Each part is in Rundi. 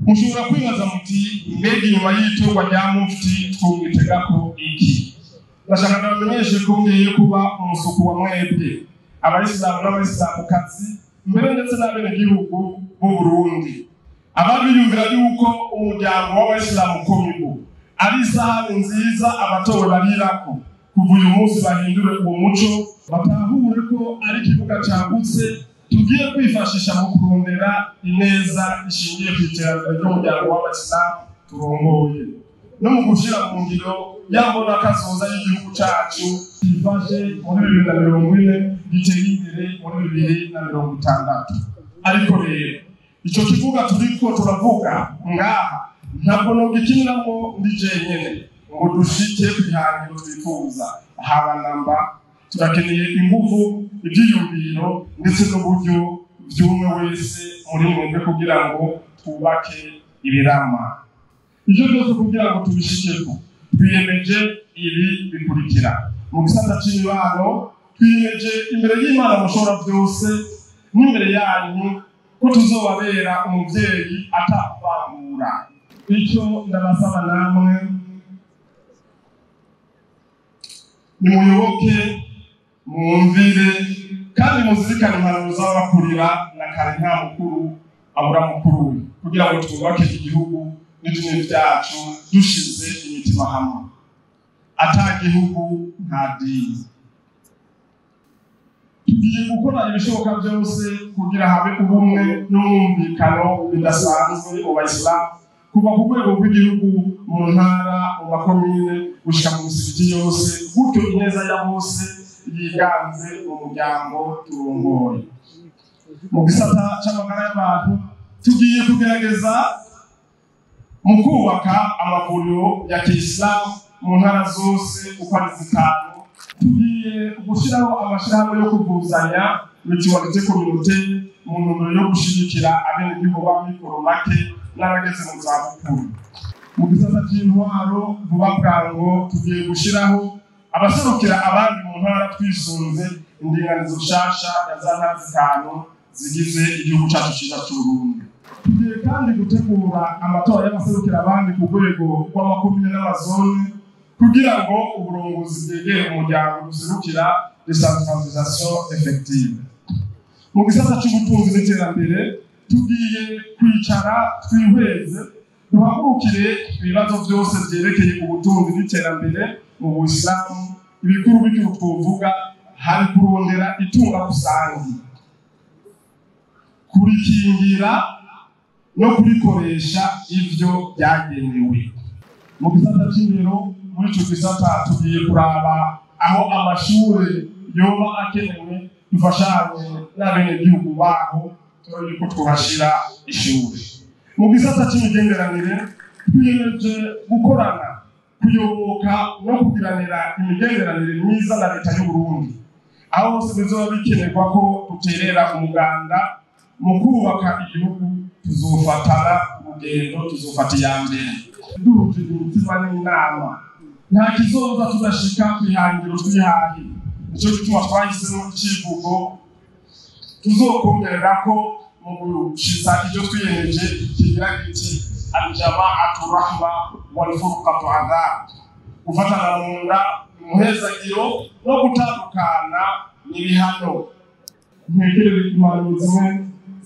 mushobora kwibaza muti mbega inyuma y'itorwa rya mufti twumwitegako iki? Bashaka nabamenyeshe ko ngiye kuba umusuku wa mwebwe abayisilamu n'abayisilamukazi mbere ndetse n'abenegihugu b'u Burundi. Ababiyumvira yuko umuryango w'abayisilamu komibu ari isahani nziza abatowe barirako, kuva uyu munsi bahindure uwo muco, batahure ko ari ikibuga cyagutse tugiye kwifashisha mu kurondera ineza ishingiye ku iterambere ry'umuryango w'abayisilamu turongoye, no mu gushyira mu ngiro yambona kazoza y'igihugu cyacu ifashe muri 2040 giteye imbere muri 2060. Ariko rero icyo kivuga turiko turavuga ngaha ntabwo nogikiniramo ndi jenyene ngo dushike kwihangiro twifuza. Haba namba turakeneye ingufu, ibyiyumviro ndetse n'uburyo by'umwe wese muri mwebwe kugira ngo twubake ibirama. Ibyo byose kugira ngo tubishikeko twiyemeje ibi bikurikira. Mu gisata cy'imibano twiyemeje imbere y'Imana mushobora byose n'imbere yanyu ko tuzobabera umuvyeyi atakuvangura. Icyo ndabasaba namwe nimuyoboke, mwumvire kandi muzirikane impanuro z'abakurira na kare nta mukuru abura mukuru we, kugira ngo twubake igihugu n'idini ryacu dushize imitima hamwe. Ata gihugu nta dini. Tugiye gukora ibishoboka byose kugira habe ubumwe n'umwumvikano bidasanzwe mu bayisilamu, kuva ku rwego rw'igihugu, mu ntara, mu makomine, gushika mu misigiti yose, gutyo ineza ya bose yiganze mu muryango turongoye. Mu gisata c'amagara y'abantu tugiye kugerageza mu kubaka amavuriro ya Kisilamu mu ntara zose uko ari 5. Tugiye gushyiraho amashirahamwe yo kuvuzanya mutualité communautaire mu ntumbero yo gushigikira abenegihugu b'amikoro make n'abageze mu zabukuru. Mu gisata cy'intwaro vuba bwango tugiye gushyiraho abaserukira abandi mu ntara twisunze indinganizo nshasha ya za ntara 5 zigize igihugu cyacu cyiza cy'u Burundi. Tugiye kandi gutegura amatora y'abaserukira abandi ku rwego rw'amakomine n'amazone kugira ngo uburongozi bwegere umuryango duserukira decentralisation effective. Mu gisata cy'ubutunzi n'iterambere tugiye kwicara twihweze duhagurukire ibibazo byose byerekeye ubutunzi n'iterambere mu Buislamu. Ibikuru bikuru twovuga hari kurondera itunga rusangi, kurikingira no kurikoresha ivyo byagenewe. Mu gisata cy'indero, muri icyo gisata tugiye kuraba aho amashure yoba akenewe dufashanye n'abenegihugu baho turi ko twahashira ishuri. Mu gisata cy'imigenderanire twiyemeje gukorana, kuyoboka no kugiranira imigenderanire myiza na leta y'u Burundi, aho hose bizoba bikenerwa ko duterera umuganda mu kubaka igihugu. Tuzofatana urugendo, tuzofata iyambere duhuje umutima n'inama, nta kizoza tudashika kwihangiro twihaye. Nicyo gituma twahisemo ikivugo tuzokongerera ko mu gushitsa ibyo twiyemeje kigira giti al-jama'atu rahma wal furqatu adhab, gufatana mu nda umuhezagiro no gutandukana n'ibihano. Ntekereza impanuro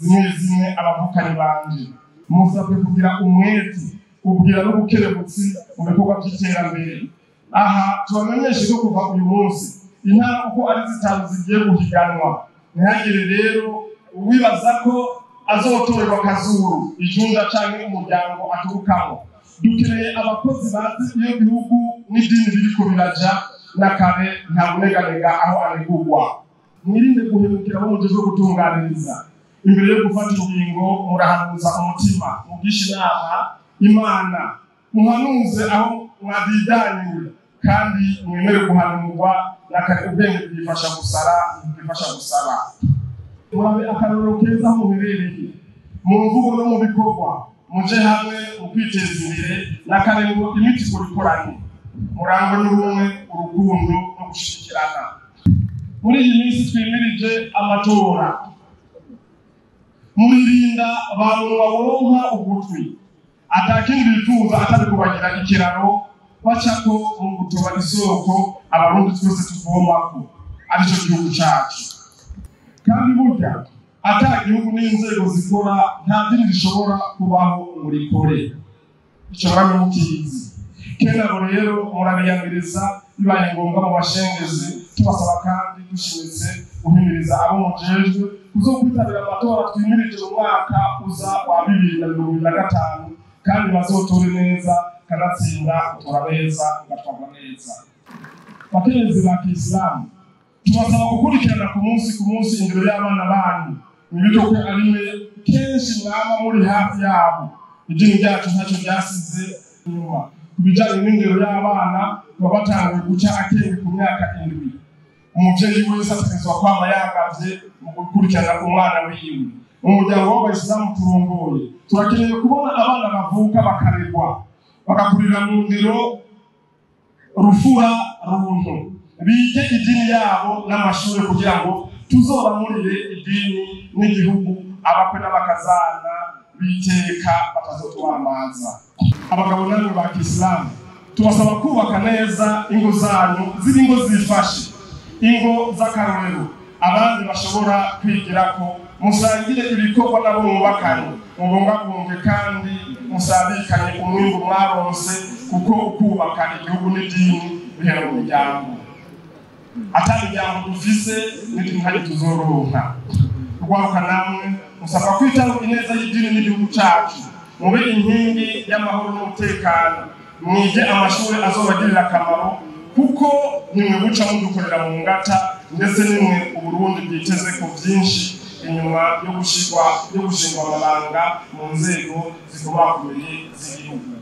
zimwe abavukanye banje musabwe kugira umwete, ubwira n'ubukerebutsi mu bikorwa by'iterambere. Aha tubamenyeshe ko kuva uyu munsi intara uko ari 5 zigiye guhiganwa. Ntihagire rero uwibaza ko azotorerwa kazuru ijunda canke umuryango aturukamo. Dukeneye abakozi bazi iyo bihugu n'idini biriko biraja na kare nta buneganega aho aregurwa. Mwirinde guhemukira abo mujejwe gutunganiriza. Imbere yo gufata ingingo murahanuza umutima, mugisha inama Imana, muhanuze aho mwadidaniwe kandi mwemere guhanurwa nakare ubwenge bwifasha gusara. Murabe akarorero keza mu bibereye mu mvugo no mu bikorwa, muje hamwe mu kwiteza imbere nakare ngo imiti ikoranye, murangwe n'ubumwe, urukundo no gushikirana. Muri iyi minsi twimirije amatora, muririnda abantu babonka ugutwi atakindi bifuza atari kubagira ikiraro bacako mu gutoba isoko abarundi twese tuvomako arico gihugu cacu. Kandi burya ata gihugu n'inzego zikora nta dini rishobora kubaho murikore, ico mwami mukizi. Kenabo rero murabiyamiriza bibaye ngombwa mu bashengezi, tubasaba kandi dushimitse guhimiriza abo mujejwe kuzokwitabira amatora twimirije mu mwaka uza wa 2025 kandi bazotore neza kanatsinda utora neza ugatwara neza. Bakenyezi ba Kisilamu tubasaba gukurikirana ku munsi indero y'abana banyu nibitokwe arimwe kenshi mwaba muri hafi yabo. Idini ryacu ntacyo byasize inyuma kubijanye n'indero y'abana babatanguye guca akenge ku myaka 7. Umuvyeyi wese ategerezwa kwama yagavye mu gukurikirana umwana wiwe. Umuryango w'Abayisilamu turongoye turakeneye kubona abana bavuka bakaregwa bagakurira mu ndero rufura runtu, bige idini yabo n'amashuri kugira ngo tuzobamurire idini n'igihugu abakwe n'abakazana biteka batazotwamaza. Abagabo namwe ba Kisilamu tubasaba kubaka neza ingo zanyu ziri ingo zifashe, ingo z'akarorero abandi bashobora kwigirako, musangire ibikorwa nabo mubakanye, mubungabunge kandi musabikanye umwimbu mwaronse, kuko kubaka igihugu n'idini bihera mu miryango. Atari imiryango dufise n'idini ntari tuzoronka. Rwaruka namwe musabwa kwitaho ineza y'idini n'igihugu cacu, mube inkingi y'amahoro n'umutekano, mwige amashuri azobagirira akamaro, kuko nimwe buca mudukorera mu ngata, ndetse nimwe Uburundi bwiteze ko byinshi inyuma yo gushingwa amabanga mu nzego zikomakomeye z'igihugu.